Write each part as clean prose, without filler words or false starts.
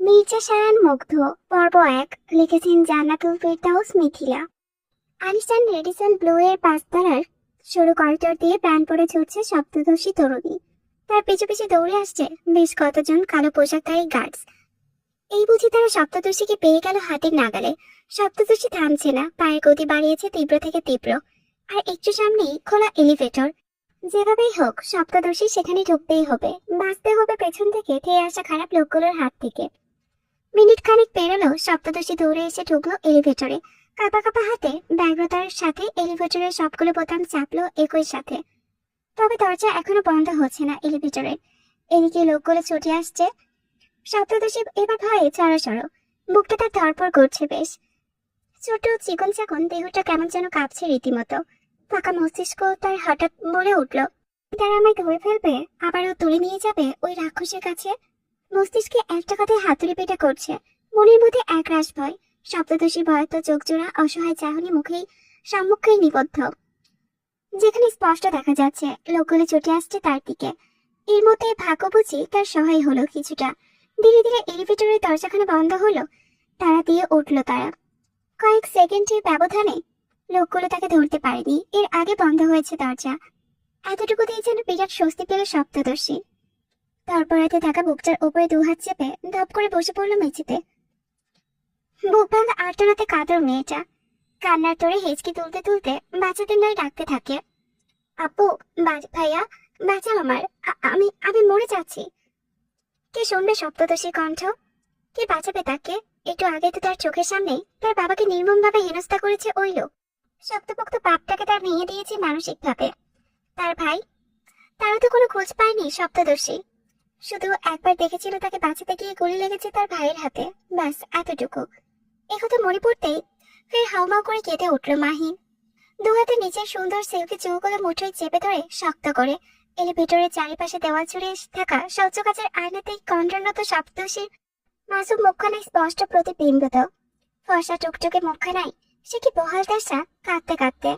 মির্জা সায়ান মুগ্ধ। পর্ব ১। লিখেছেন জান্নাতুল ফেরদাউস মিথিলা। আলিশান রেডিসন ব্লু এর পাঁচতলার সরু করিডোর দিয়ে প্রাণ পড়ে ছুটছে সপ্তদর্শী তরুণী। তার পিছু পিছু দৌড়ে আসছে বেশ কতজন কালো পোশাকধারী গার্ডস। এই বুঝি তারা সপ্তদর্শীকে পেয়ে গেল হাতের নাগালে। সপ্তদর্শী থামছে না, পায়ের গতি বাড়িয়েছে তীব্র থেকে তীব্র। আর একটু সামনেই খোলা এলিভেটর। যেভাবেই হোক সপ্তদর্শী সেখানে ঢুকতেই হবে, বাঁচতে হবে পেছন থেকে ধেয়ে আসা খারাপ লোকগুলোর হাত থেকে। মিনিট খানিক পেরোলো, সপ্তদর্শী দৌড়ে এসে ঢুকলো এলিভেটরে। কাঁপা কাঁপা হাতে ব্যগ্রতার সাথে এলিভেটরের সবগুলো বোতাম চাপলো একই সাথে। তবে দরজা এখনো বন্ধ হচ্ছে না এলিভেটরে। এদিকে লোকগুলো ছুটে আসছে। সপ্তদর্শী এবার ভয়ে চড়াচড়ো, বুকটা তার ধরপড় করছে বেশ। ছোট চিকন চাকন দেহটা কেমন যেন কাঁপছে রীতিমতো। ফাঁকা মস্তিষ্ক তার হঠাৎ বলে উঠল, তারা আমায় ধরে ফেলবে, আবারও তুলে নিয়ে যাবে ওই রাক্ষসের কাছে। মস্তিষ্কে একটা কথায় হাতুড়ি পেটা করছে, মনের মধ্যে একরাশ ভয়। সপ্তদর্শী ভয়ত চোখ জোড়া অসহায় চাহনি মুখেই সম্মুখেই নিবদ্ধ, যেখানে স্পষ্ট দেখা যাচ্ছে লোকগুলো ছুটে আসছে তার দিকে। এর মধ্যে ভাগ্য বুঝি তার সহায় হলো কিছুটা। ধীরে ধীরে এলিভেটরের দরজাখানা বন্ধ হলো, তারা দিয়ে উঠলো তারা। কয়েক সেকেন্ডের ব্যবধানে লোকগুলো তাকে ধরতে পারেনি, এর আগে বন্ধ হয়েছে দরজা। এতটুকুতেই যেন বিরাট স্বস্তি পেল সপ্তদর্শী। তারপর হাতে থাকা বুকটার উপরে দুহাত চেপে দপ করে বসে পড়লো মেঝেতে। বুক ভাঙা আর্তনাতে কাতর মেয়েটা কান্নার তোড়ে হেঁচকি তুলতে তুলতে বাচ্চাদের নয় ডাকতে থাকে, আপু, ভাইয়া, বাঁচাও আমার, আমি আমি মরে যাচ্ছি। কে শুনবে সপ্তদর্শী কণ্ঠ? কে বাঁচাবে তাকে? একটু আগে তো তার চোখের সামনে তার বাবাকে নির্মমভাবে হেনস্থা করেছে ওই লোক। শক্তপোক্ত পাপটাকে তার ভেঙে দিয়েছে মানসিকভাবে। তার ভাই, তারা তো কোনো খোঁজ পায়নি সপ্তদর্শী। শুধু একবার দেখেছিল তাকে বাঁচাতে গিয়ে গুলি লেগেছে তার ভাইয়ের হাতে, ব্যাস এতটুকু। একথা মনে পড়তেই ফের হাউমাউ করে কেঁদে উঠল মাহিন। দু হাতে নিচের সুন্দর সিল্কি চুলগুলো মুঠোয় চেপে ধরে শক্ত করে। এলিভেটরের চারিপাশে দেওয়াল জুড়ে থাকা স্বচ্ছ কাচের আয়নাতেই কণ্ঠনত সপ্তদর্শীর মাসুম মুখখানায় স্পষ্ট প্রতিবিম্বিত। ফর্সা টুকটুকে মুখখানায় সে কি বহাল দশা, কাঁদতে কাঁদতে।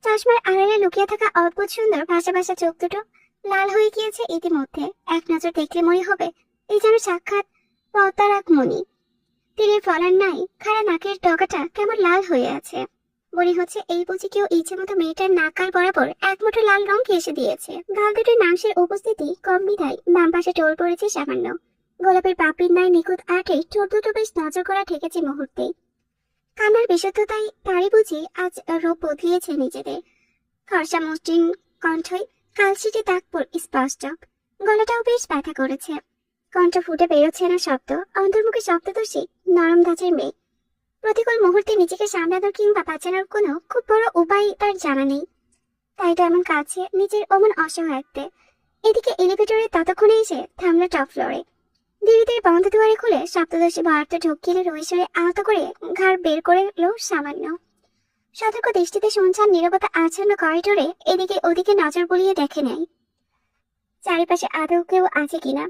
চশমার আড়ালে লুকিয়ে থাকা অদ্ভুত সুন্দর ভাষা ভাষা চোখ দুটো লাল হয়ে গিয়েছে ইতিমধ্যে। এক নজর দেখলে মনে হবে এই যেন সাক্ষাৎ পদ্মারাক মণি। তীরের ফলার নাই খাড়া নাকের ডগাটা কেমন লাল হয়ে আছে। মনে হচ্ছে এই বুঝি কেউ ইচ্ছে মতো মেয়েটার নাকাল বরাবর এক মুঠো লাল রং ঘেঁষে দিয়েছে। গাল দুটোর মাংসের উপস্থিতি কম বিধায় বাম পাশে টোল পড়েছে সামান্য। গোলাপের পাপড়ির ন্যায় নিখুঁত আটে ঠোঁট দুটো বেশ নজর করা ঠেকেছে মুহূর্তেই। কান্নার বিশুদ্ধতাই তারই বুঝি আজ রূপ বদলিয়েছে নিজেদের। ফর্সা মসৃণ কণ্ঠই কালশিটে দাগ স্পষ্ট। গলাটাও বেশ ব্যথা করেছে, কণ্ঠ ফুটে বেরোচ্ছে না শব্দ। অন্তর্মুখে সপ্তদর্শী নরম ধাঁচের মেয়ে। প্রতিকূল মুহূর্তে নিজেকে সামলানোর কিংবা বাঁচানোর কোনো খুব বড় উপায় তার জানা নেই, তাই তো এমন কাছে নিজের অমন অসহায়ত্বে। এদিকে এলিভেটরে ততক্ষণে এসে থামলো টপ ফ্লোরে। ধীরে ধীরে বন্ধ দুয়ারে খুলে সপ্তদর্শী ভারত ঢুকিয়ে রইসরে আহত করে ঘাড় বের করে এলো সামান্য। সতর্ক দৃষ্টিতে শুনছান নীরবতা আচ্ছন্ন করিডোরে এদিকে ওদিকে নজর বুলিয়ে দেখে নেয় চারিপাশে আদৌ কেউ আছে কিনা।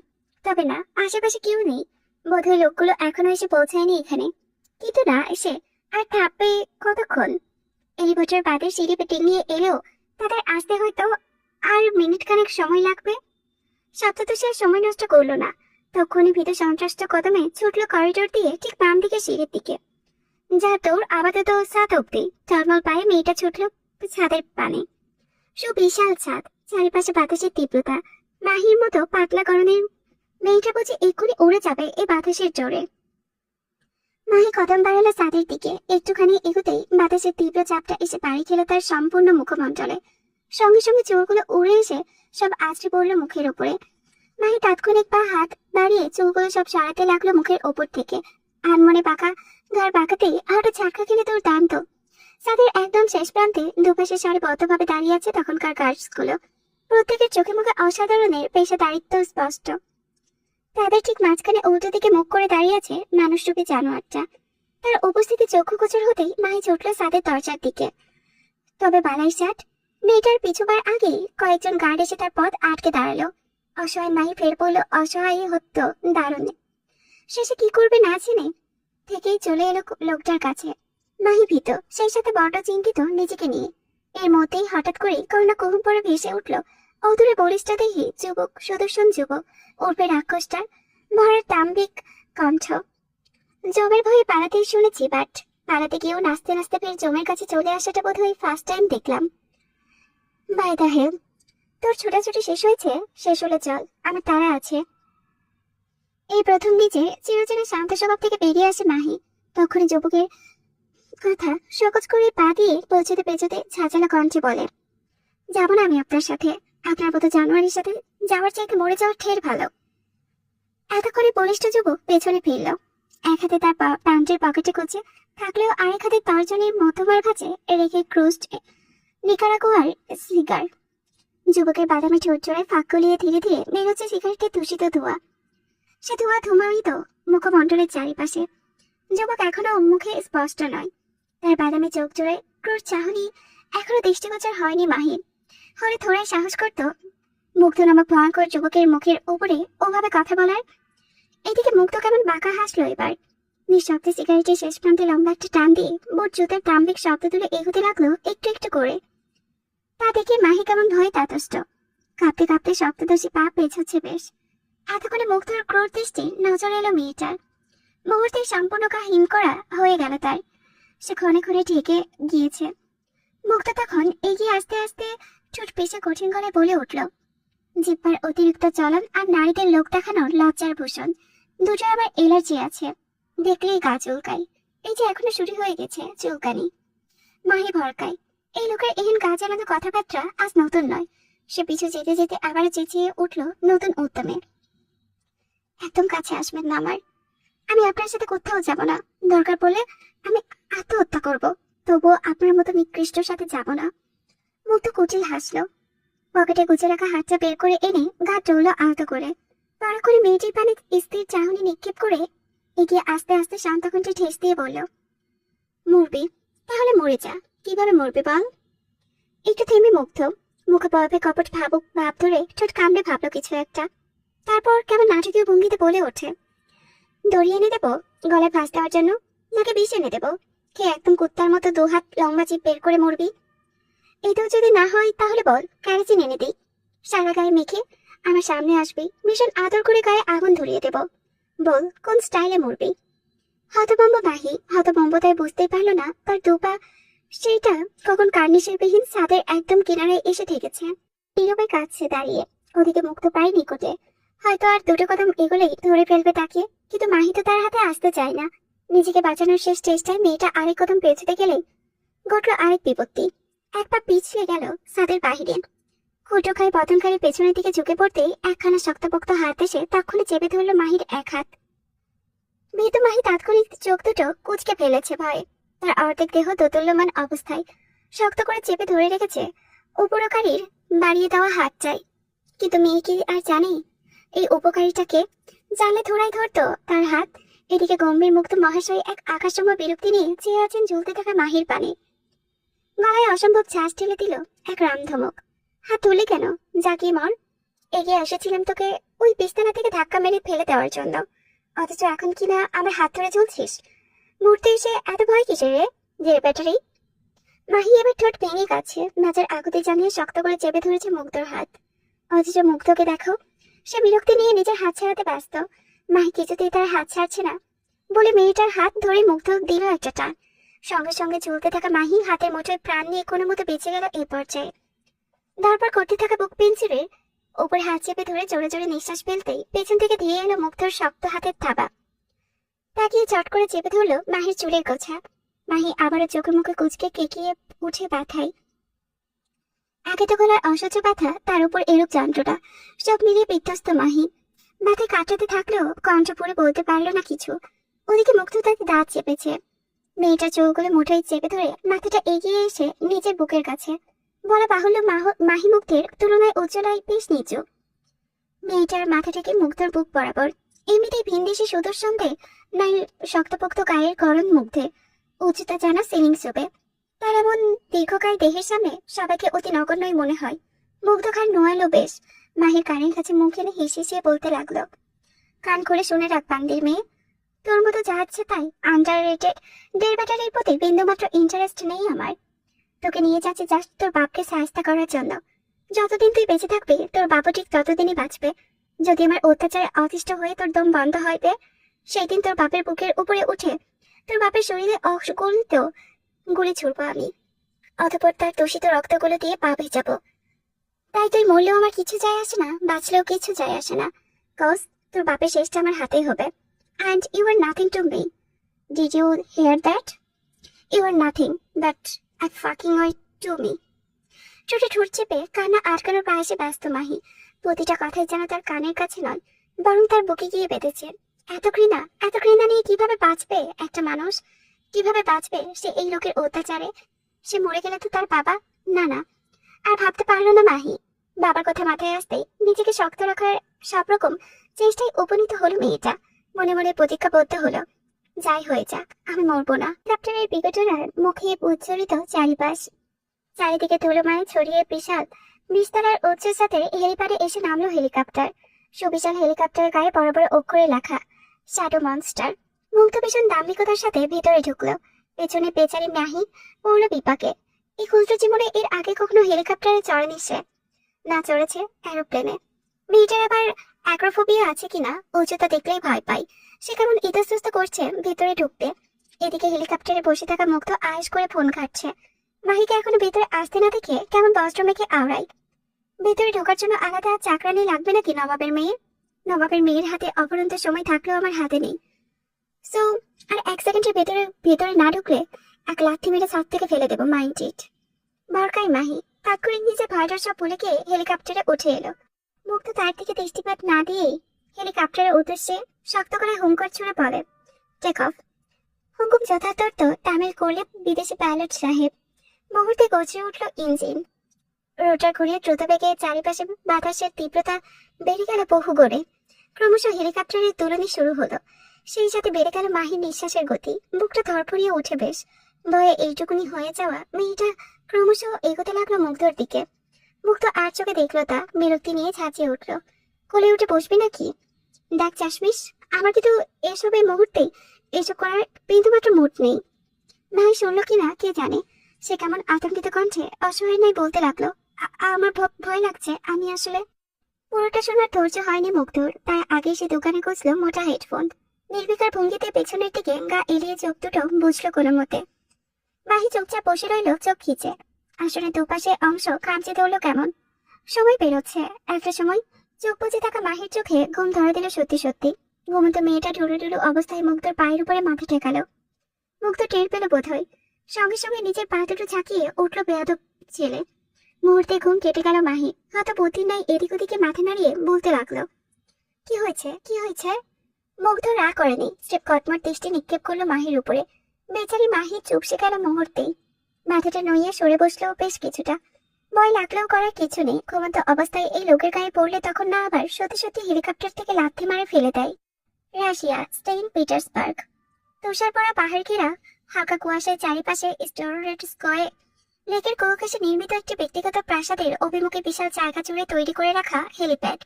তবে না, আশেপাশে কেউ নেই। বোধহয় লোকগুলো এখনো এসে পৌঁছায়নি এখানে। কিন্তু না এসে আর থাকবে কতক্ষণ? এলিভেটর বাদে সিঁড়ি টেনে এলেও তাদের আসতে হয়তো আর মিনিট খানেক সময় লাগবে। সপ্তদর্শী আর সময় নষ্ট করলো না, তখনই ভীত সন্ত্রস্ত কদমে ছুটলো করিডোর দিয়ে ঠিক বাম দিকে সিঁড়ির দিকে। যার দৌড় আপাতত ছাদ অব্দি। টলমল পায়ে মেয়েটা ছুটল ছাদের পানে। সুবিশাল ছাদ, চারিপাশে বাতাসের তীব্রতা। মাহির মতো পাতলা গরনের মেয়েটা বুঝি এক্ষুনি উড়ে যাবে এই বাতাসের জোরে। মাহি কদম বাড়ালো ছাদের দিকে। একটুখানি এগোতেই বাতাসের তীব্র চাপটা এসে বাড়ি খেলো তার সম্পূর্ণ মুখমণ্ডলে। সঙ্গে সঙ্গে চুলগুলো উড়ে এসে সব আছড়ে পড়লো মুখের উপরে। মাহি তাৎক্ষণিক পা হাত বাড়িয়ে চুলগুলো সব সরাতে লাগলো মুখের ওপর থেকে। আনমনে পাকা ঘর বাঁকাতেই হঠাৎ ঝাটকা খেলে তোর দান্ত। ছাদের একদম শেষ প্রান্তে দুপাশে সারিবদ্ধভাবে দাঁড়িয়ে আছে তখনকার গার্ডসগুলো। প্রত্যেকের চোখে মুখে অসাধারণের পেশাদারিত্ব স্পষ্ট। তাদের ঠিক মাঝখানে উল্টো দিকে মুখ করে দাঁড়িয়ে আছে মানুষরূপী জানোয়ারটা। তার উপস্থিতি চক্ষুগোচর হতেই মাহি ছুটল ছাদের দরজার দিকে। তবে বালাই ষাট মেয়েটার পিছুবার আগেই কয়েকজন গার্ড এসে তার পথ আটকে দাঁড়ালো। অসহায় মাহি ফের পড়লো অসহায় হতো দারুণে। শেষে কি করবে না জেনে থেকেই চলে এলো লোকটার কাছে। মাহি ভীত, সেই সাথে বড্ড চিন্তিত নিজেকে নিয়ে। এর মধ্যেই হঠাৎ করে কর্ণা কুহুম পরে ভেসে উঠল অদূরে বলিষ্ঠ দেহি যুবক, সুদর্শন যুবক উর্ফে রাক্ষসটার ভরার তাম্বিক কণ্ঠ। জমের ভয়ে পালাতে শুনেছি, বাট পালাতে গিয়েও নাচতে নাচতে ফের জমের কাছে চলে আসাটা বোধহয় ফার্স্ট টাইম দেখলাম। বাই দ্য হেল, তোর ছোটাছুটি শেষ হয়েছে? শেষ হলে চল, আমার তাড়া আছে। এই প্রথম নিচে চিরচেনা শান্ত স্বভাব থেকে বেরিয়ে আসে মাহি। তখনই যুবকের কথা সকচ করে পা দিয়ে পৌঁছতে পেঁচোতে ঝাঁঝালা কণ্ঠে বলে, যাবো না আমি আপনার সাথে। আপনার মতো জানুয়ারির সাথে যাওয়ার চাইতে মরে যাওয়ার ঠের ভালো। এতক্ষণে বলিষ্ঠ যুবক পেছনে ফিরল। এক হাতে তার প্যান্টের পকেটে কুচে থাকলেও আরেক হাতে তর্জনীর মধ্যমার ভাঁজে রেখে ক্রুস্ট নিকারাগুয়ার সিগার। যুবকের বাদামি ঠোঁট জোড়ায় ফাঁক গলিয়ে ধীরে ধীরে বেরোচ্ছে সিগারেটের দূষিত ধোঁয়া। সে ধোঁয়া ধুমায়িত মুখমণ্ডলের চারিপাশে। যুবক এখনো মুখে স্পষ্ট নয়। তার বাদামি চোখ জোড়ায় ক্রুর চাহনি এখনো দৃষ্টিগোচর হয়নি মাহির। হলে থোড়াই সাহস করত মুগ্ধ নামক ভয়ঙ্কর যুবকের মুখের উপরে ওভাবে কথা বলার। এদিকে মুগ্ধ কেমন বাঁকা হাসলো এবার। নিঃশব্দে সিগারেটের শেষ প্রান্তে লম্বা একটা টান দিয়ে বুট জুতার তাম্বিক শব্দ তুলে এগোতে লাগলো একটু একটু করে। তা দেখে মাহি কেমন ভয়ে তাতষ্ট। কাঁপতে কাঁপতে শব্দদোষী পা পেছচ্ছে বেশ। এতক্ষণে মুগ্ধর ক্রোধ দৃষ্টি নজর এলো মেয়েটার। মুহূর্তে সম্পূর্ণ হিম করা হয়ে গেল তার। সে ক্ষণে ক্ষণে ঢেকে গিয়েছে। মুগ্ধ তখন এগিয়ে আসতে আসতে ঠোঁট পেশে কঠিন গলায় বলে উঠল, জিহ্বার অতিরিক্ত চলন আর নারীদের লোক দেখানোর লজ্জার ভূষণ দুটো আমার এলার্জি আছে, দেখলেই গা চুলকাই। এই যে এখনো শুরু হয়ে গেছে চুলকানি। মাহি ভরকায়। এই লোকের এহেন গা জ্বালানো কথাবার্তা আজ নতুন নয়। সে পিছু যেতে যেতে আবার চেঁচিয়ে উঠল নতুন উদ্যমে, একদম কাছে আসবেন না আমার। আমি আপনার সাথে কোথাও যাব না। দরকার পড়লে আমি আত্মহত্যা করব, তবুও আপনার মতো নিকৃষ্টর সাথে যাব না। মুগ্ধ কুটিল হাসলো। পকেটে গুজে রাখা হাতটা বের করে এনে গা টুকলো আলতো করে। তাড়া করে মেয়েটির পানে স্থির চাহনি নিক্ষেপ করে এগিয়ে আস্তে আস্তে শান্ত কণ্ঠে ঠেস দিয়ে বলল, মরবি? তাহলে মরে যা। কিভাবে মরবি বল? একটু থেমে মুগ্ধ মুখে বরফে কপট ভাবুক ভাব ধরে ঠোঁট কামড়ে ভাবলো কিছু একটা। তারপর কেমন নাটকীয় ভঙ্গিতে বলে ওঠে, দড়ি এনে দেবো গলায় ফাঁস দেওয়ার জন্য, নাকি বিষ এনে দেবো? খেয়ে একদম কুত্তার মতো দু হাত লম্বা জিভ বের করে মরবি? এটাও যদি না হয় তাহলে বল ক্যারাচিন এনে দিই। সারা গায়ে মেখে আমার সামনে আসবি, ভীষণ আদর করে গায়ে আগুন ধরিয়ে দেব। বল কোন স্টাইলে মরবি? হতভম্ব মাহি হতভম্বতায় বুঝতেই পারলো না তার দুপা সেইটা কখন কার্নিশেরবিহীন ছাদের একদম কিনারায় এসে ঠেকেছে। নীরবে কাঁদছে দাঁড়িয়ে। ওদিকে মুক্ত পায় নিকটে। হয়তো আর দুটো কদম এগোলেই ধরে ফেলবে তাকে, কিন্তু মাহি তো তার হাতে আসতে চায় না। নিজেকে বাঁচানোর শেষ চেষ্টায় মেয়েটা আরেক কদম পেছতে গেলে ঘটল আরেক বিপত্তি। এক পা পিছলে গেল ছাদের বাহিরে। খুঁটো খাই পতনকারী পেছনের দিকে ঝুঁকে পড়তেই একখানা শক্তপোক্ত হাত এসে তক্ষণে চেপে ধরল মাহির এক হাত। ভীতু মাহি তাৎক্ষণিক চোখ দুটো কুঁচকে ফেলেছে ভয়ে। তার অর্ধেক দেহ দোদুল্যমান অবস্থায় শক্ত করে চেপে ধরে রেখেছে উপকারীর বাড়িয়ে দেওয়া হাত চাই। কিন্তু মেয়ে কি আর জানে এই উপকারীটাকে? জানলে ধরাই ধরতো তার হাত। এদিকে গম্ভীর মুক্ত মহাশয় এক আকাশসম বিরক্তি নিয়ে চেয়ে আছেন ঝুলতে থাকা মাহির পানে। গলায় অসম্ভব ঝাঁজ ঢেলে দিল এক রামধমক, হাত তুলে কেন? জাগিয়ে মর। এগিয়ে এসেছিলাম তোকে ওই বিছানা থেকে ধাক্কা মেরে ফেলে দেওয়ার জন্য, অথচ এখন কিনা আমার হাত ধরে ঝুলছিস। মুহূর্তে এসে এত ভয় কিসের রে? যে ব্যাটারি। মাহি এবার ঠোঁট ভেঙে গেছে, নাচার আগুতে জানিয়ে শক্ত করে চেপে ধরেছে মুগ্ধর হাত। অথচ মুগ্ধকে দেখো, সে বিরক্তি নিয়ে নিজের হাত ছাড়াতে ব্যস্ত। মাহি কিছুতেই তার হাত ছাড়ছে না বলে মেয়েটার হাত ধরে মুগ্ধ দিল একটা টান। সঙ্গে সঙ্গে ঝুলতে থাকা মাহি হাতের মুঠোয় প্রাণ নিয়ে কোনো মতো বেঁচে গেল এই পর্যায়ে। তারপর করতে থাকা বুক পেন্সিলের উপর হাত চেপে ধরে জোরে জোরে নিঃশ্বাস ফেলতেই পেছন থেকে ধীরে এলো মুগ্ধর শক্ত হাতের থাবা। তাকিয়ে চট করে চেপে ধরলো মাহির চুলের গোছা। মাহি আবারও চোখে মুখে কুচকে কেকিয়ে উঠে ব্যথায়। আগে তো গলার অসহ্য ব্যথা, তার উপর এরূপ যন্ত্রণা, সব মিলিয়ে বিধ্বস্ত মাহি। ব্যথায় কাটাতে থাকলেও কণ্ঠ পরে বলতে পারলো না কিছু। ওদিকে মুগ্ধ তাকে দাঁত চেপেছে। মেয়েটার চোখগুলো মুঠোয় চেপে ধরে মাথাটা এগিয়ে এসে নিজের বুকের কাছে। বলা বাহুল্য মাহি মুগ্ধের তুলনায় উজ্জ্বলায় বেশ নিচু। মেয়েটার মাথাটাকে মুগ্ধর বুক বরাবর। এমনিতেই ভিনদেশি সুদর্শনদের নাই শক্তপোক্ত গায়ের গরম মুগ্ধে উচ্চতা জানা সিলিং সুবে। তার এমন দীর্ঘকায় দেহের সামনে সবাইকে অতি নগণ্যই মনে হয়। মুগ্ধ খান নোয়ালো বেশ। মাহির কানের কাছে মুখ এনে হেসে হেসে বলতে লাগলো, কান খুলে শুনে রাখ বান্দির মেয়ে, তোর মতো যাচ্ছে তাই আন্ডার রেটেড ডের ব্যাটারির প্রতি বিন্দুমাত্র ইন্টারেস্ট নেই আমার। তোকে নিয়ে যাচ্ছে জাস্ট তোর বাপকে সাহায্য করার জন্য। যতদিন তুই বেঁচে থাকবি তোর বাবু ঠিক ততদিনই বাঁচবে। যদি আমার অত্যাচারে অতিষ্ঠ হয়ে তোর দম বন্ধ হইবে সেই দিন তোর বাপের বুকের উপরে উঠে তোর বাপের শরীরে অগণিত গুলি ছুড়বো আমি, অতঃপর তার দূষিত রক্তগুলো দিয়ে পা ভেজাবো। তাই তুই মরলেও আমার কিছু যায় আসে না, বাঁচলেও কিছু যায় আসে না, কজ তোর বাপের শেষটা আমার হাতেই হবে। And you are nothing to me. Did you hear that? You are nothing but a fucking way to me. ঠোঁটে ঠোঁট চেপে কান্না আটকানোর প্রয়াসে ব্যস্ত মাহি। প্রতিটা কথাই যেন তার কানের কাছে নয়, বরং তার বুকে গিয়ে বেঁধেছে। এত ঘৃণা নিয়ে কিভাবে বাঁচবে একটা মানুষ? কিভাবে বাঁচবে সে এই লোকের অত্যাচারে? সে মরে গেলে তো তার বাবা, না না, আর ভাবতে পারলো না মাহি। বাবার কথা মাথায় আসতেই নিজেকে শক্ত রাখার সব রকম চেষ্টায় উপনীত হলো মেয়েটা। মনে মনে প্রতিজ্ঞাবদ্ধ হলো, যাই হয়ে যাক আমি মরবো না। ক্যাপ্টেনের বিকটনার মুখে উজ্জ্বলিত চারিপাশ, চারিদিকে ধুলোমায় ছড়িয়ে বিশাল বিস্তারার উচ্চের সাথে হেলিপ্যাডে এসে নামলো হেলিকপ্টার। সুবিশাল হেলিকপ্টারের গায়ে বড় বড় অক্ষরে লেখা শ্যাডো মনস্টার। মুগ্ধ ভীষণ দাম্ভিকতার সাথে ভেতরে ঢুকলো। পেছনে বেচারি মাহি পড়ল বিপাকে। এই ক্ষুদ্র জীবনে এর আগে কখনো হেলিকপ্টারে চড়েনি সে, না চড়েছে এরোপ্লেনে। মেয়েটার আবার অ্যাগ্রোফোবিয়া আছে কিনা, উচ্চতা দেখলেই ভয় পায়। সে কেমন ইতস্তত করছে ভেতরে ঢুকতে। এদিকে হেলিকপ্টারে বসে থাকা মুগ্ধ আয়েশ করে ফোন ঘাটছে। মাহিকে এখনো ভেতরে আসতে না দেখে কেমন বস্ত্র মেখে আওড়ায়। ভেতরে ঢোকার জন্য আলাদা চাকরানি লাগবে নাকি নবাবের মেয়ে? নবাবের মেয়ের হাতে অপরন্ত সময় থাকলেও আমার হাতে নেই। সো আর এক সেকেন্ডের ভেতরে ভেতরে না ঢুকলে এক লাথি মেরে ছাদ থেকে ফেলে দেবো, মাইন্ড ইট। বরকাই মাহি তাৎক্ষণিক নিজে ভয়টার সব ভুলে গিয়ে হেলিকপ্টারে উঠে এলো। মুগ্ধ তার দিকে দৃষ্টিপাত না দিয়েই হেলিকপ্টারের উদ্দেশ্যে শক্ত করে হুঙ্কার ছুড়ে বলে, টেক অফ। হুকুম যথার্থ তামিল করলে বিদেশি পাইলট সাহেব। মুহূর্তে গর্জে উঠল ইঞ্জিন। রোটার ঘুরিয়ে দ্রুত বেগে চারিপাশে বাতাসের তীব্রতা বেড়ে গেল বহু গড়ে। ক্রমশ হেলিকপ্টারের তুলনি শুরু হলো। সেই সাথে বেড়ে গেল মাহির নিঃশ্বাসের গতি। বুকটা ধরফড়িয়ে উঠে বেশ। ভয়ে এইটুকুনি হয়ে যাওয়া মেয়েটা ক্রমশ এগোতে লাগলো মুগ্ধর দিকে। মুগ্ধ আর চোখে দেখলো তা, বিরক্তি নিয়ে ঝাঁচিয়ে উঠল, কোলে উঠে বসবি নাকি? দেখ চাশমিশ, আমার কিন্তু এসবের মুহূর্তেই এসব করার বিন্দুমাত্র মুড নেই। মাহি শুনলো কিনা কে জানে। সে কেমন আতঙ্কিত কণ্ঠে অসহায় নয় বলতে লাগলো, আমার ভয় লাগছে, আমি আসলে। পুরোটা শোনার ধৈর্য হয়নি মুগ্ধর, তাই আগে সে দোকানে খুঁজলো মোটা হেডফোন। নির্বিকার ভঙ্গিতে পেছনের দিকে গা এড়িয়ে চোখ দুটো বুঝলো কোনো মতে। মাহি চুপচাপ বসে রইল চোখ খিচে। আসলে দুপাশে অংশ খামচে ধরলো কেমন। সময় পেরোচ্ছে। একটা সময় চোখ বুজে থাকা মাহির চোখে ঘুম ধরা দিল সত্যি সত্যি। ঘুমন্ত মেয়েটা ঢুলু ঢুলু অবস্থায় মুগ্ধর পায়ের উপরে মাথা ঠেকালো। মুগ্ধ টের পেল বোধ হয়। সঙ্গে সঙ্গে নিজের পা দুটো ঝাঁকিয়ে উঠলো বেয়াদব ছেলে। মুহূর্তে ঘুম কেটে গেল মাহি। হয়তো বুদ্ধি নাই এদিক ওদিকে মাথা নাড়িয়ে বলতে লাগলো, কি হয়েছে কি হয়েছে? মুগ্ধ রাগ করেনি, স্রেফ কটমট দৃষ্টি নিক্ষেপ করলো মাহির উপরে। বেচারি মাহি চুপসে গেল মুহূর্তেই। মাথাটা নইয়ে সরে বসলো বেশ কিছুটা। ভয় লাগলেও করার কিছু নেই। ঘুমন্ত অবস্থায় এই লোকের গায়ে পড়লে তখন না আবার সত্যি সত্যি হেলিকপ্টার থেকে লাথি মারে ফেলে দেয়। Russia, Saint Petersburg. তুষার পড়া পাহাড় ঘেরা হালকা কুয়াশায় চারিপাশে স্টোরেট স্কোয়ার লেকের কোকাশে নির্মিত একটি ব্যক্তিগত প্রাসাদের অভিমুখে বিশাল জায়গা জুড়ে তৈরি করে রাখা হেলিপ্যাড।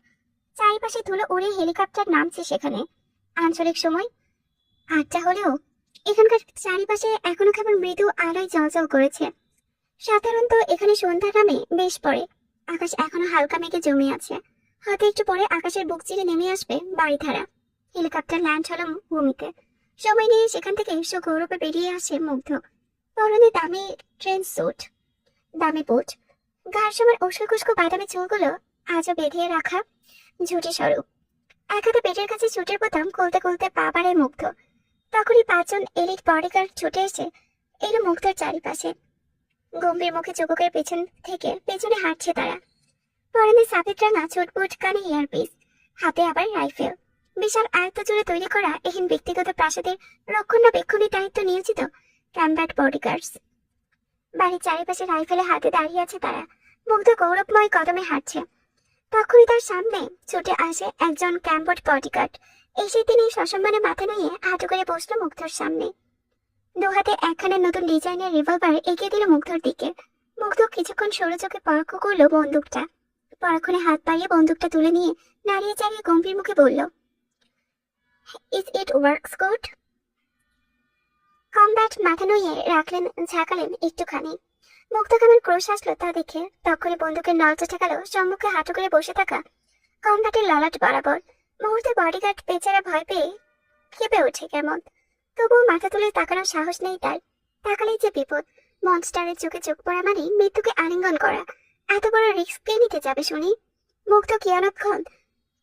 চারিপাশে ধুলো উড়ে হেলিকপ্টার নামছে সেখানে। আঞ্চলিক সময় 8টা হলেও এখানকার চারিপাশে এখনো কেমন মৃদু আলোয় জ্বলজ্বল করেছে। সাধারণত এখানে সন্ধ্যার নামে বেশ পড়ে। আকাশ এখনো হালকা মেঘে জমে আছে। হয়তো একটু পরে আকাশের বুক চিরে নেমে আসবে বাড়িধারা। হেলিকপ্টার ল্যান্ড হলো ভূমিতে। সময় নিয়ে সেখান থেকে গৌরবে বেরিয়ে আসে মুগ্ধ। পরনে দামি ট্রেন স্যুট, দামি বুট, গায়ের সময় উস্কো খুস্কো বাদামি চুলগুলো আজও বেঁধে রাখা ঝুটি স্বরূপ। এক হাতে পেটের কাছে ছুটের বোতাম খুলতে খুলতে পা বাড়ায় মুগ্ধ। তখনই 5জন এলিট বডিগার্ড ছুটে এসে এলো মুগ্ধর চারিপাশে। গম্ভীর মুখে যুবকের পেছন থেকে পেছনে হাঁটছে তারা। পরনে সাফেদ রাঙা ছুটপুট, কানে ইয়ারপিস, হাতে আবার রাইফেল। বিশাল আয়ত্ত জুড়ে তৈরি করা এহেন ব্যক্তিগত প্রাসাদের রক্ষণাবেক্ষণের দায়িত্ব নিয়োজিত কমব্যাট বডিগার্ডস। বাড়ির চারিপাশে রাইফেলে হাতে দাঁড়িয়ে আছে তারা। মুগ্ধ গৌরবময় কদমে হাঁটছে। তখনই তার সামনে ছুটে আসে একজন ক্যাম্পট বডিগার্ড। এসে তিনি সসম্মানে মাথা নিয়ে হাঁটু করে বসলো মুগ্ধর সামনে। দু হাতে একখানা নতুন ডিজাইনের রিভলভার এগিয়ে দিল মুগ্ধর দিকে। মুগ্ধ কিছুক্ষণ সরু চোখে পরখ করলো বন্দুকটা। পরক্ষণে হাত বাড়িয়ে বন্দুকটা তুলে নিয়ে নাড়িয়ে চাড়িয়ে গম্ভীর মুখে বলল, is it works good? Combat মাথা নুইয়ে রাখলেন, ঝাঁকালেন একটুখানি। মুগ্ধ কেমন ক্রোশ আসলো তা দেখে তখনই বন্দুকের নলটা ঠেকালো সম্মুখে হাঁটু করে বসে থাকা কমব্যাটের ললাট বরাবর। মুহূর্তে বডিগার্ড বেচারা ভয় পেয়ে কেঁপে ওঠে কেমন। তবুও মাথা তুলে তাকানোর সাহস নেই তার। তাকালেই যে বিপদ। মনস্টারের চোখে চোখ পড়া মানে মৃত্যুকে আলিঙ্গন করা। এত বড় রিস্ক কে নিতে যাবে শুনি। মুগ্ধ কিয়ৎক্ষণ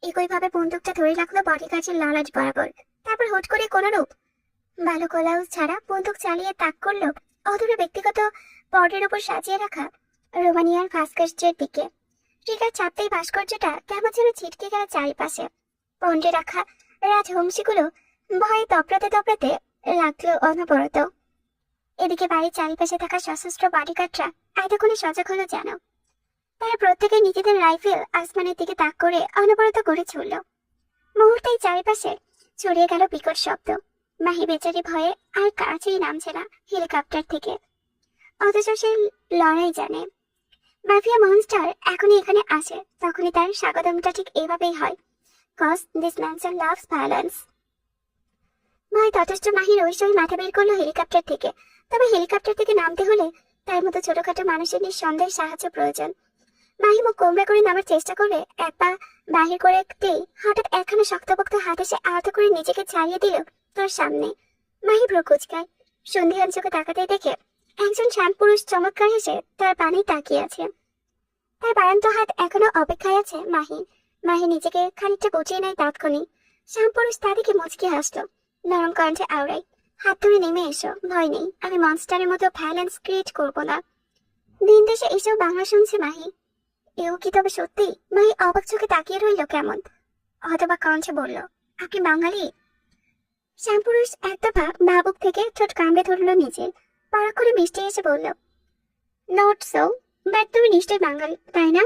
একইভাবে বন্দুকটা ধরে রাখলো বডিগার্ডের ললাট বরাবর। তারপর হুট করে কোনরূপ ভালো কোলাউস ছাড়া বন্দুক চালিয়ে তাক করলো অদূরে ব্যক্তিগত বর্ডের উপর সাজিয়ে রাখা রোমানিয়ার ভাস্কর্যের দিকে। ট্রিগার চাপতেই ভাস্কর্যটা কেমন যেন ছিটকে গেল চারিপাশে। পন্ডে রাখা রাজহংসীগুলো ভয়ে তপড়াতে তপড়াতে লাগলো অনবরত। এদিকে বাড়ির চারিপাশে থাকা সশস্ত্র বডিগার্ডরা এতক্ষণে সজাগ হলো যেন। তারা প্রত্যেকে নিজেদের রাইফেল আসমানের দিকে তাক করে অনবরত করে ছুড়ল। মুহূর্তেই চারিপাশে ছড়িয়ে গেল বিকট শব্দ। মাহি বেচারি ভয়ে আর কাছেই নামছে না হেলিকপ্টার থেকে, অথচ সে লড়াই জানে। মাফিয়া মনস্টার এখনই এখানে আসে, তখনই তার স্বাগতমটা ঠিক এভাবেই হয়। Cause this mansion loves violence. ভয় তথস্থ মাহি রহস্যই মাথা বের করলো হেলিকপ্টার থেকে। তবে হেলিকপ্টার থেকে নামতে হলে তার মতো ছোটখাটো মানুষের নিঃসন্দেহে সাহায্য প্রয়োজন। মাহি মুখ কোমড়া করে নামার চেষ্টা করলে এক পা বাহির করে একতেই হঠাৎ একখানা শক্তপোক্ত হাত এসে আহত করে নিজেকে ছাড়িয়ে দিল তার সামনে। মাহি ভ্রু কুঁচকায়। সন্ধিহান চোখে তাকাতে দেখে একজন শ্যামপুরুষ চমৎকার হেসে তার পানেই তাকিয়ে আছে। তার বারান্ত হাত এখনো অপেক্ষায় আছে মাহি। মাহি নিজেকে খানিকটা গুটিয়ে নেয় তাৎক্ষণিক। শ্যামপুরুষ তাদেরকে মুচকি হাসলো, নরম কণ্ঠে আওড়ায়, হাত ধরে নেমে এসো, ভয় নেই, আমি মনস্টারের মতো ভায়োলেন্স ক্রিয়েট করবো না। দিন দেশে এসেও বাংলা শুনছে মাহি। এও কি তবে সত্যি? মাহি অবাক চোখে তাকিয়ে রইল কেমন। হতবাক কণ্ঠে বলল, আপনি বাঙালি? শ্যামপুরুষ এক দফা ভাবুক থেকে ঠোঁট কামড়ে ধরল নিজে। পরাক করে মিষ্টি এসে বলল, নট সো, বাট তুমি নিশ্চয়ই বাঙালি, তাই না?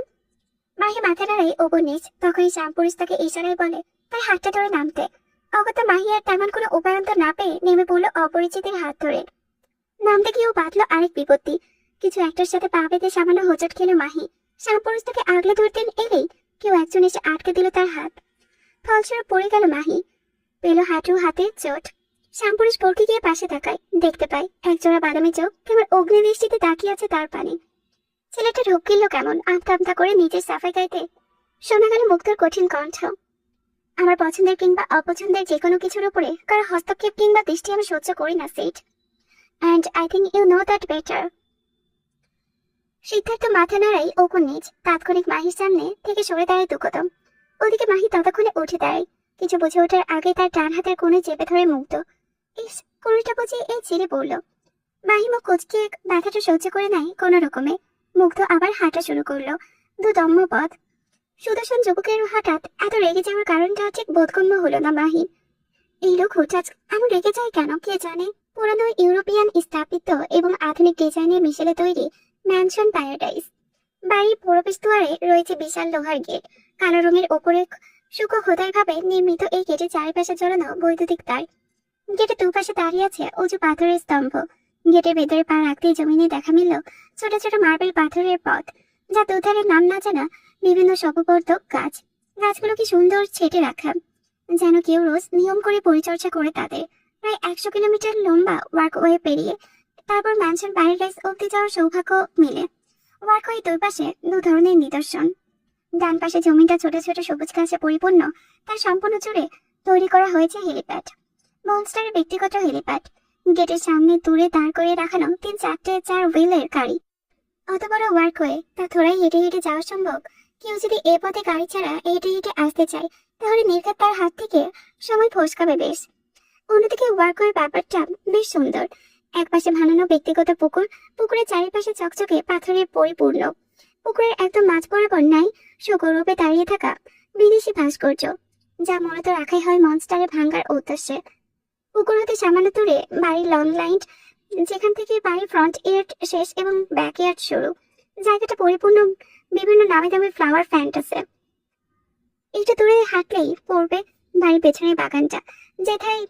মাহি মাথা নাড়াই ওপর নিচ। তখনই শ্যামপুরুষ তাকে ইশারায় বলে তার হাতটা ধরে নামতে। অগত্যা মাহি আর তেমন কোনো উপায়ন্তর না পেয়ে নেমে পড়লো অপরিচিতের হাত ধরে। নামতে গিয়েও বাঁধলো আরেক বিপত্তি। কিছু একটার সাথে পা বেঁধে সামান্য হোঁচট খেলো মাহি। শ্যামপুরুষ তাকে আগলে ধরতেন এলেই কেউ একজন এসে আটকে দিল তার হাত। ফলস্বরূপ পড়ে গেল মাহি, পেল হাঁটু হাতে চোট। শ্যামপুরুষ পড়কে গিয়ে পাশে তাকায়, দেখতে পায় একজোড়া বাদামি চোখ কেমন অগ্নিদৃষ্টিতে তাকিয়ে আছে তার পানে। ছেলেটা ঢোক গিলল কেমন আমতা আমতা করে নিজের সাফাই গাইতে। শোনা গেল মুক্তর কঠিন কণ্ঠ, আমার পছন্দের কিংবা অপছন্দের যে কোনো কিছুর উপরে কারো হস্তক্ষেপ কিংবা দৃষ্টি আমি সহ্য করি না shit, and I think you know that better. Siddharth মাথা নাড়াই ওপর নিচ। তাৎক্ষণিক মাহির সামনে থেকে সরে দাঁড়ায় দুকদম। ওদিকে মাহি ততক্ষণে উঠে দাঁড়ায়। কিছু বুঝে ওঠার আগে তার ডান হাতের কোণে চেপে ধরে মুগ্ধ। ইস, কোনটা বুঝে এই ছিঁড়ে পড়ল। মাহি মুখ কুচকে ব্যথাটা সহ্য করে নেয় কোনো রকমে। মুগ্ধ আবার হাঁটা শুরু করলো দুদম্য পথ। সুদর্শন যুবকের হঠাৎ এত রেগে যাওয়ার কারণটা ঠিক বোধগম্য হলো না মাহি। এই লোক হঠাৎ এমন রেগে যায় কেন কে জানে। পুরানো ইউরোপিয়ান স্থাপিত এবং আধুনিক ডিজাইনের মিশেলে তৈরি ম্যানশন প্যারাডাইস। বাড়ির প্রবেশ দুয়ারে রয়েছে বিশাল লোহার গেট। কালো রঙের ওপরে সূক্ষ্ম খোদাই ভাবে নির্মিত এই গেটের চারিপাশে ঝোলানো বৈদ্যুতিক তার। গেটের দুপাশে দাঁড়িয়ে আছে উঁচু পাথরের স্তম্ভ। গেটের ভেতরে পা রাখতেই জমিনে দেখা মিলল ছোট ছোট মার্বেল পাথরের পথ, যা দুধারে নাম না জানা বিভিন্ন শোভাবর্ধক গাছ। গাছগুলো কি সুন্দর ছেটে রাখা, যেন কেউ রোজ নিয়ম করে পরিচর্যা করে তাদের। প্রায় 100 কিলোমিটার লম্বা ওয়ার্কওয়ে পেরিয়ে তারপর ম্যানশন প্যারাডাইস অব্দি যাওয়ার সৌভাগ্য মিলে। ওয়ার্কওয়ে দুই পাশে দু ধরনের নিদর্শন। ডান পাশে জমিটা ছোট ছোট সবুজ গাছে পরিপূর্ণ। তার সম্পূর্ণ জুড়ে তৈরি করা হয়েছে হেলিপ্যাড, মনস্টারের ব্যক্তিগত হেলিপ্যাড। গেটের সামনে দূরে দাঁড় করে রাখানো 3-4টে 4 হুইলের গাড়ি। অত বড় ওয়ার্কওয়ে তা থোড়াই হেঁটে হেঁটে যাওয়া সম্ভব। কেউ যদি এ পথে গাড়ি ছাড়া হেঁটে হেঁটে আসতে চায় তাহলে নির্ঘাত তার হাত থেকে সময় ফসকাবে বেশ। অন্যদিকে ওয়ার্কওয়ের ব্যাপারটা বেশ সুন্দর। একপাশে বানানো ব্যক্তিগত পুকুর, পুকুরের চারিপাশে চকচকে পাথরের পরিপূর্ণ। পুকুরের একদম মাঝ বরাবর নাই সুগৌরবে দাঁড়িয়ে থাকা বিদেশি ভাস্কর্য, যা মূলত রাখাই হয় মনস্টারে ভাঙ্গার উদ্দেশ্যে। পুকুর হতে সামান্য দূরে বাড়ির লং লাইন, যেখান থেকে বাড়ির ফ্রন্ট ইয়ার্ড শেষ এবং ব্যাক ইয়ার্ড শুরু। জায়গাটা পরিপূর্ণ বিভিন্ন নামি দামি ফ্লাওয়ার ফ্যান্টাসে। একটু দূরে হাঁটলেই পড়বে বাড়ির পেছনের বাগানটা, যেথায়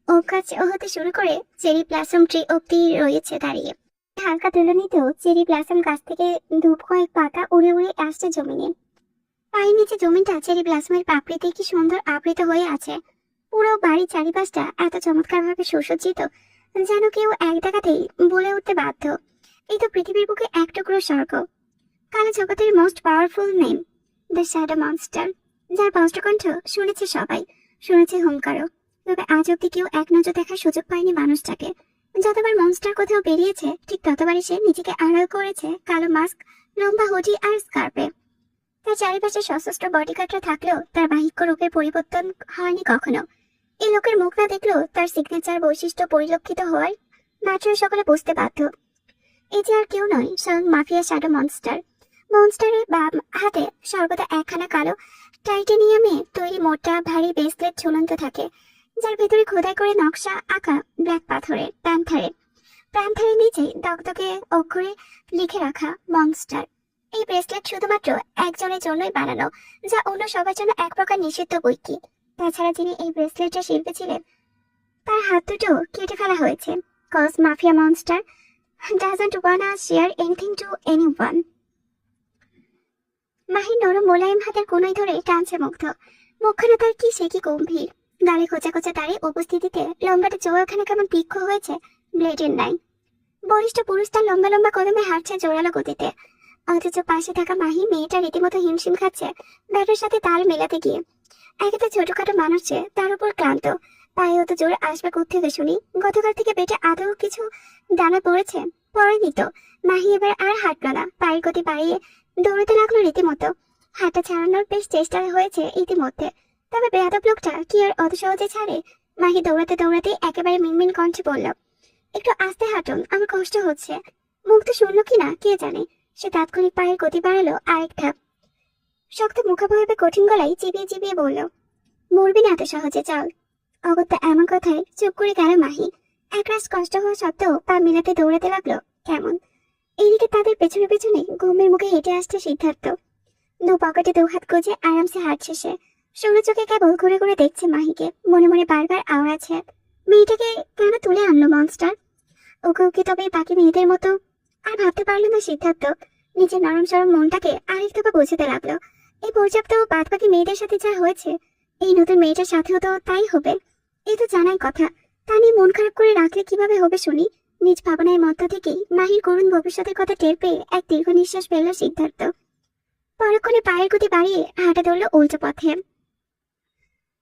ওক গাছ হতে শুরু করে চেরি ব্লাসম ট্রি অব্দি রয়েছে দাঁড়িয়ে। হালকা তুলনিতেও চেরি ব্লাসম গাছ থেকে ধূপ কয়েক পাতা উড়ে উড়ে আসছে জমিনে। পায়ের নিচে জমিটা চেরি ব্লাসমের পাপড়িতে কি সুন্দর আবৃত হয়ে আছে। পুরো বাড়ির চারিপাশটা এত চমৎকারভাবে সুসজ্জিত যেন কেউ এক দেখাতেই বলে উঠতে বাধ্য, এই তো পৃথিবীর বুকে এক টুকরো স্বর্গ। কালো জগতের most powerful name, the shadow monster, যার বজ্রকণ্ঠ শুনেছে সবাই, শুনেছে হুঙ্কারও। তবে আজ অব্দি কেউ এক নজর দেখার সুযোগ পায়নি মানুষটাকে। যতবার মনস্টার কোথাও বেরিয়েছে ঠিক ততবারই সে নিজেকে আড়াল করেছে কালো মাস্ক, লম্বা হুডি আর স্কার্পে। তার চারিপাশে সশস্ত্র বডিগার্ডরা থাকলেও তার বাহিক্য রূপের পরিবর্তন হয়নি কখনো। এই লোকের মুখ না দেখলেও তার সিগনেচার বৈশিষ্ট্য পরিলক্ষিত হওয়ায় মাত্রই সকলে বুঝতে বাধ্য। এই যে আর কেউ নয়, স্বয়ং মাফিয়া শ্যাডো মনস্টার। মনস্টারের বাম হাতে সর্বদা একখানা কালো টাইটেনিয়ামে তৈরি মোটা ভারী ব্রেসলেট ঝুলন্ত থাকে, যার ভেতরে খোদাই করে নকশা আঁকা ব্ল্যাক পাথরের প্যান্থারের নিচে দগদগে অক্ষরে লিখে রাখা মনস্টার। এই ব্রেসলেট শুধুমাত্র একজনের জন্যই বানানো, যা অন্য সবার জন্য এক প্রকার নিষিদ্ধ বৈকি। তাছাড়া যিনি এই ব্রেসলেটের শিল্পী ছিলেন তার হাত দুটো কেটে ফেলা হয়েছে, cause mafia monster doesn't wanna share anything to anyone. মাহির নরম মোলায়েম হাতের কোনোই ধরে টানছে মুগ্ধ। মুখখানা তার কি সে কি গম্ভীর, গালে খোঁচা খোঁচা দাঁড়িয়ে উপস্থিতিতে লম্বাটা চৌয়াখানা কেমন তীক্ষ্ণ হয়েছে ব্লেডের নাই। বরিষ্ঠ পুরুষ তার লম্বা লম্বা কদমে হাঁটছে জোরালো গতিতে, অথচ পাশে থাকা মাহি মেয়েটা রীতিমতো হিমশিম খাচ্ছে ব্যাটার সাথে তাল মেলাতে গিয়ে। একে তো ছোটখাটো মানুষ যে, তার উপর ক্লান্ত, পায়ে অত জোর আসবে কোত্থেকে শুনি? গতকাল থেকে পেটে আদৌ কিছু দানা পড়েনি তো। মাহি এবার আর হাঁটলো না, পায়ের গতি বাড়িয়ে দৌড়াতে লাগলো রীতিমতো। হাঁটা ছাড়ানোর বেশ চেষ্টা হয়েছে ইতিমধ্যে, তবে বেয়াদব লোকটা কি আর অত সহজে ছাড়ে? মাহি দৌড়াতে দৌড়াতে একেবারে মিনমিন কণ্ঠে বলল, একটু আস্তে হাঁটুন, আমার কষ্ট হচ্ছে। মুখ তো শুনলো কিনা কে জানে। সে তাৎক্ষণিক পায়ের গতি বাড়ালো আরেক ধাপ। শক্ত মুখাভাবে কঠিন গলায় চিবিয়ে চিবিয়ে বলল, মরবি না এত সহজে, চল। অগত্যা এমন কথায় চুপ করে গেল মাহি। একরাশ কষ্ট হওয়া সত্ত্বেও পা মিলাতে দৌড়াতে লাগলো কেমন। এইদিকে তাদের পেছনে পেছনে ঘুমের মুখে হেঁটে আসছে সিদ্ধার্থ। দু পকেটে দু হাত গুজে আরামসে হাঁটছে সে। সরু চোখে কেবল ঘুরে ঘুরে দেখছে মাহিকে, মনে মনে বারবার আওড়াচ্ছে, মেয়েটাকে কেন তুলে আনলো মনস্টার? ওকে ওকে তবে বাকি মেয়েদের মতো আর ভাবতে পারলো না সিদ্ধার্থ। নিজের নরম সরম মনটাকে আরেক দফা বোঝাতে লাগলো, এই পর্যাপ্ত বাদ বাকি মেয়েদের সাথে যা হয়েছে এই নতুন মেয়েটার সাথেও তো তাই হবে। এই তো জানাই কথা, তা নিয়ে মন খারাপ করে রাখলে কিভাবে হবে শুনি? নিজ ভাবনার মধ্য থেকেই মাহির করুণ ভবিষ্যতের কথা টের পেয়ে এক দীর্ঘ নিঃশ্বাস ফেলল সিদ্ধার্থ। পরক্ষণে পায়ের গতি বাড়িয়ে হাঁটা ধরল উল্টো পথে।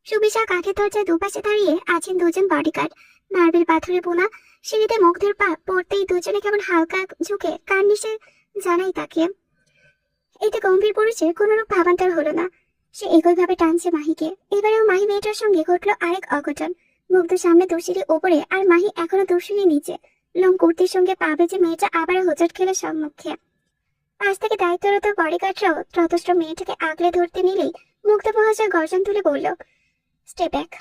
সুবিশাল কাঠের দরজায় দুপাশে দাঁড়িয়ে আছেন দুজন বডিগার্ড। মার্বেল পাথরে বোনা সিঁড়িতে মুগ্ধের পা পড়তেই দুজনে কেমন হালকা ঝুঁকে কান নিচে জানাই তাকে। এতে গম্ভীর পুরুষের কোনরূপ ভাবান্তর হলো না, সে একইভাবে টানছে মাহিকে। এবারেও মাহি মেয়েটার সঙ্গে ঘটলো আরেক অঘটন। মুগ্ধ সামনে দুশিরি ওপরে আর মাহি এখনো দুশিরি নিচে। লং কুর্তির সঙ্গে পা বেজে মেয়েটা আবারও হোঁচট খেলো সম্মুখে। পাশ থেকে দায়িত্বরত বডিগার্ডরাও ততষ্ট মেয়েটাকে আগলে ধরতে নিলেই মুগ্ধ মহাশয় গর্জন তুলে বলল, স্টে ব্যাক।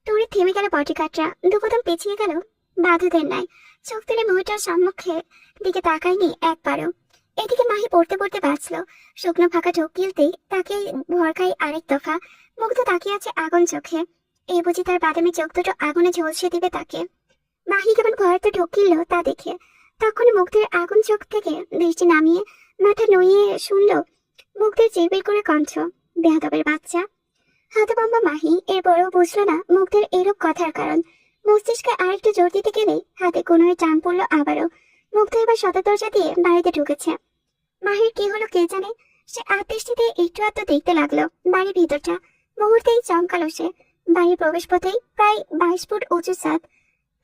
দৌড়ে থেমে গেল বডিগার্ডরা, দুকদম পেছিয়ে গেল বাধাদের নাই। চোখ তুলে মেয়েটার সম্মুখে দিকে তাকায়নি একবারও। এদিকে মাহি পড়তে পড়তে বাঁচল। শুকনো ফাঁকা ঢোক গিলতেই তাকে ভরকাই আরেক দফা। মুগ্ধ তাকিয়ে আছে আগুন চোখে। এই বুঝি তার বাদামি চোখ দুটো আগুনে ঝলসে দিবে তাকে। মাহি কেমন ভয়ার্থ ঢোক গিলল তা দেখে। তখনই মুগ্ধের আগুন চোখ থেকে দৃষ্টি নামিয়ে মাথা নইয়ে শুনল মুগ্ধের চিরবির করে কণ্ঠ, বেয়াদবের বাচ্চা। হতভম্ব মাহি এরপরও বুঝলো না মুগ্ধের এরূপ কথার কারণ। মস্তিষ্কে আরেকটু জোর দিতে গেলেই হাতে কোনোই টান পড়লো আবারও। মুগ্ধ এবার সদর দরজা দিয়ে বাড়িতে ঢুকেছে। মাহির কি হলো কে জানে, সে দৃষ্টিতে একটু আধটু দেখতে লাগলো বাড়ির ভিতরটা। মুহূর্তেই চমকালো সে। বাড়ির প্রবেশ পথেই প্রায় 22 ফুট উঁচু ছাদ,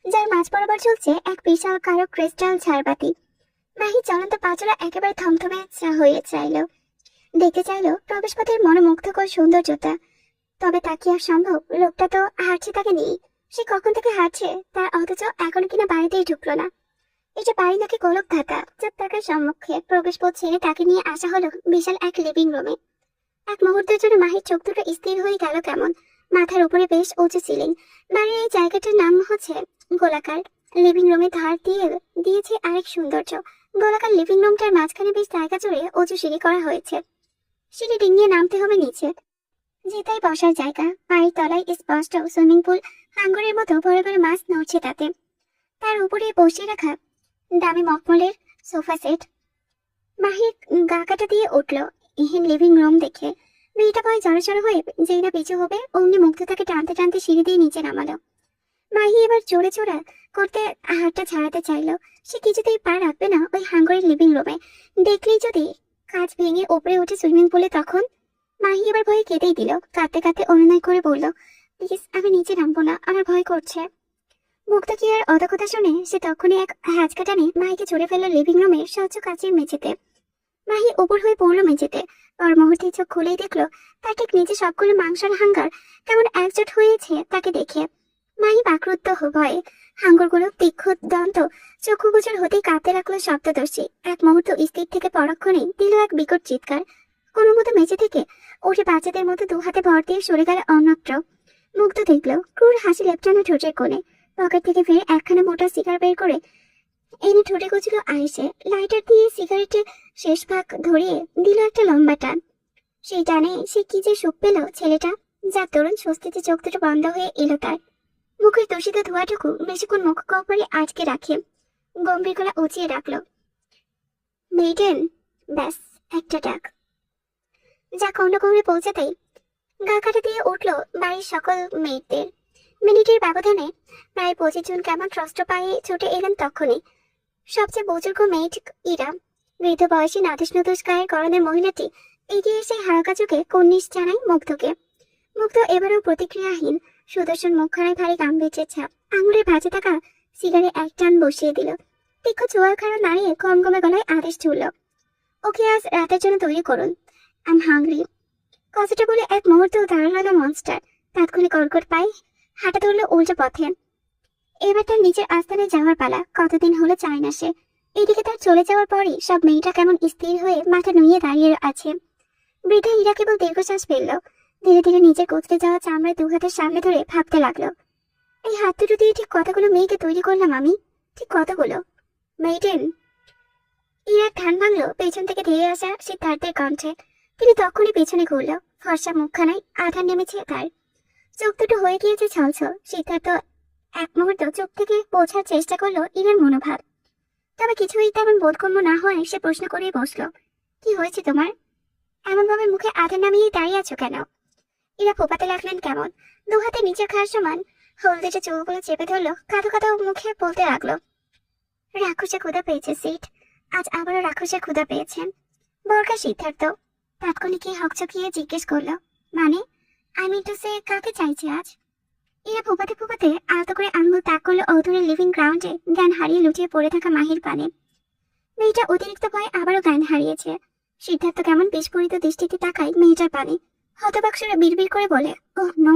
যার মাঝ বরাবর চলছে এক বিশাল কালো ক্রিস্টাল ঝাড়বাতি। মাহি চলন্ত পাঁচরা একেবারে থমথমে হয়ে চাইল, দেখতে চাইল প্রবেশ পথের মনোমুগ্ধকর সৌন্দর্যতা। তবে তা কি আর সম্ভব? লোকটা তো হাঁটছে তাকে নিয়ে, সে কখন থেকে হাঁটছে তার, অথচ এখনো কিনা বাড়িতেই ঢুকলো না। এটা বাড়ি নাকি গোলক ধাতা? যার তাকার সম্মুখে প্রবেশ পথ ছেড়ে তাকে নিয়ে আসা হলো বিশাল এক লিভিং রুমে। এক মুহূর্তের জন্য মাহির চোখ দুটো স্থির হয়ে গেল কেমন। মাথার উপরে বেশ উঁচু সিলিং। বাড়ির এই জায়গাটার নাম হচ্ছে গোলাকার। লিভিং রুমে ধার দিয়েছে আরেক সৌন্দর্য। গোলাকার লিভিং রুমটার মাঝখানে বেশ জায়গা জুড়ে উঁচু সিঁড়ি করা হয়েছে। সিঁড়ি ডিঙিয়ে নামতে হবে নিচে, যেটাই বসার জায়গা। পায়ের তলায় স্পষ্ট সুইমিং পুল, হাঙ্গরের মতো বড় বড় মাছ নড়ছে তাতে। তার উপরে বসিয়ে রাখা দামি মখমলের সোফা সেট। মাহির গা কাটা দিয়ে উঠল এহেন লিভিং রুম দেখে। মেয়েটা ভয় জড়সড় হয়ে যেই না পিছু হবে অমনি মুগ্ধ তাকে টানতে টানতে সিঁড়ি দিয়ে নিচে নামালো। মাহি এবার জোরে চোরা করতে হাতটা ছাড়াতে চাইল। সে কিছুতেই পা রাখবে না ওই হাঙ্গরের লিভিং রুমে। দেখলেই যদি কাঁচ ভেঙে ওপরে উঠে সুইমিং পুলে তখন। মাহি এবার ভয়ে কেঁদেই দিল, কাঁদতে কাঁদতে অনুনয় করে বলল, প্লিজ, আমি নিচে নামবো না, আমার ভয় করছে। মুগ্ধ কি আর অত কথা শুনে সে তখনই এক হ্যাচকা টানে মাহিকে ছুড়ে ফেললো লিভিং রুমের স্বচ্ছ কাচের মেঝেতে। মাহি উপর হয়ে পড়লো মেঝেতে। পর মুহূর্তে চোখ খুলেই দেখলো তার ঠিক নিচে সবগুলো মাংসের হাঙ্গার কেমন একজোট হয়েছে তাকে দেখে। মাহি বাকরুদ্ধ ভয়ে, হাঙ্গরগুলো তীক্ষ্ণ দন্ত চক্ষু গোচর হতেই কাঁপতে লাগলো শব্দদর্শী। এক মুহূর্ত স্থির থেকে পরক্ষণেই দিল এক বিকট চিৎকার। কোনো মতো মেঝে থেকে উঠে বাচ্চাদের মতো দু হাতে ভর দিয়ে সরে গেল অন্যত্র। মুগ্ধ দেখলো ক্রুর হাসি লেপটানো ঠোঁটের কোণে। পকেট থেকে ফিরে একখানা মোটা সিগার বের করে এনে ঠোঁটে গুছিল আয়েসে। লাইটার দিয়ে সিগারেটের শেষ ভাগ ধরিয়ে দিল একটা লম্বা টান। সেই টানে সে কি যে সুখ পেল ছেলেটা, যার তরুণ স্বস্তিতে চোখ দুটো বন্ধ হয়ে এলো তার। মুখের দূষিত ধোঁয়াটুকু বেশিক্ষণ মুখ কপালে আটকে রাখে। গম্ভীর গলা উঁচিয়ে রাখলো, মেইডেন। ব্যাস, একটা ডাক। যা কৌনো কৌড়ে পৌঁছাতেই গা কাটা দিয়ে উঠলো বাড়ির সকল মেয়েদের। মিনিটের ব্যবধানে প্রায় 25 জন কেমন ত্রস্ত পায়ে ছুটে এলেন তখনই। সবচেয়ে বুজুর্গ মেয়েট ইরা, বৃদ্ধ বয়সী নাদুস নুদুস গায়ের গরনের মহিলাটি এগিয়ে এসে হালকা চোখে কর্নিশ জানায় মুগ্ধকে। মুগ্ধ এবারেও প্রতিক্রিয়াহীন, সুদর্শন মুখখানায় ভারী গাম্ভীর্যের ছাপ। আঙুলের ভাঁজে থাকা সিগারে এক টান বসিয়ে দিল। তীক্ষ্ণ চোয়াল খাড়া নাড়িয়ে কমকমে গলায় আদেশ ছুড়ল, ওকে আজ রাতের জন্য তৈরি করুন, আই এম হাংরি। কথাটা বলে এক মুহূর্তেও দাঁড়ালো না মনস্টার। তাৎক্ষণিক কর্কট পায়ে হাঁটা ধরল উল্টো পথে। এবার তার নিজের আস্তানে যাওয়ার পালা। কতদিন হলো চায় না সে। এদিকে তার চলে যাওয়ার পরই সব মেয়েটা কেমন স্থির হয়ে মাথা নুইয়ে দাঁড়িয়ে আছে। বৃদ্ধা ইরা কেবল দীর্ঘশ্বাস ফেলল। ধীরে ধীরে নিজের কুচকে যাওয়া চামড়ায় দু হাতের সামনে ধরে ভাবতে লাগলো, এই হাত দুটো দিয়ে ঠিক কতগুলো মেয়েকে তৈরি করলাম আমি, ঠিক কতগুলো। মেইডেন। ইরার ধান ভাঙলো পেছন থেকে ধেয়ে আসা সিদ্ধার্থের কণ্ঠে। তিনি তখনই পেছনে ঘুরল। ফর্সা মুখখানায় আধার নেমেছে তার। চোখ দুটো হয়ে গিয়েছে ছলছল। সিদ্ধার্থ এক মুহূর্ত চোখ থেকে বোঝার চেষ্টা করলো ইরার মনোভাব, তবে কিছুই তেমন বোধগম্য না হয় সে প্রশ্ন করেই বসলো, কি হয়েছে তোমার? এমন ভাবে মুখে আধার নামিয়ে দাঁড়িয়ে আছো কেন? ইরা ফোপাতে লাগলেন কেমন। দু হাতে নিচের খাওয়ার সমান হলদেটে চোখগুলো চেপে ধরলো। কাঁদো কাঁদো মুখে বলতে লাগলো, রাক্ষসে ক্ষুধা পেয়েছে সিট, আজ আবারও রাক্ষসে ক্ষুধা পেয়েছেন। বরকা সিদ্ধার্থ তাৎক্ষণিক হকচকিয়ে জিজ্ঞেস করলো, মানে আই মিন টু সে কাকে চাইছে আজ? ইরা ফোপাতে ফোপাতে আলতো করে আঙুল তাক করলো অধুরের লিভিং গ্রাউন্ডে জ্ঞান হারিয়ে লুটিয়ে পড়ে থাকা মাহির পানে। মেয়েটা অতিরিক্ত ভয়ে আবারও জ্ঞান হারিয়েছে। সিদ্ধার্থ কেমন বিস্ফোরিত দৃষ্টিতে তাকায় মেয়েটার পানে। হতবাক সুরে বিড়বিড় করে বলে, ওহ নো।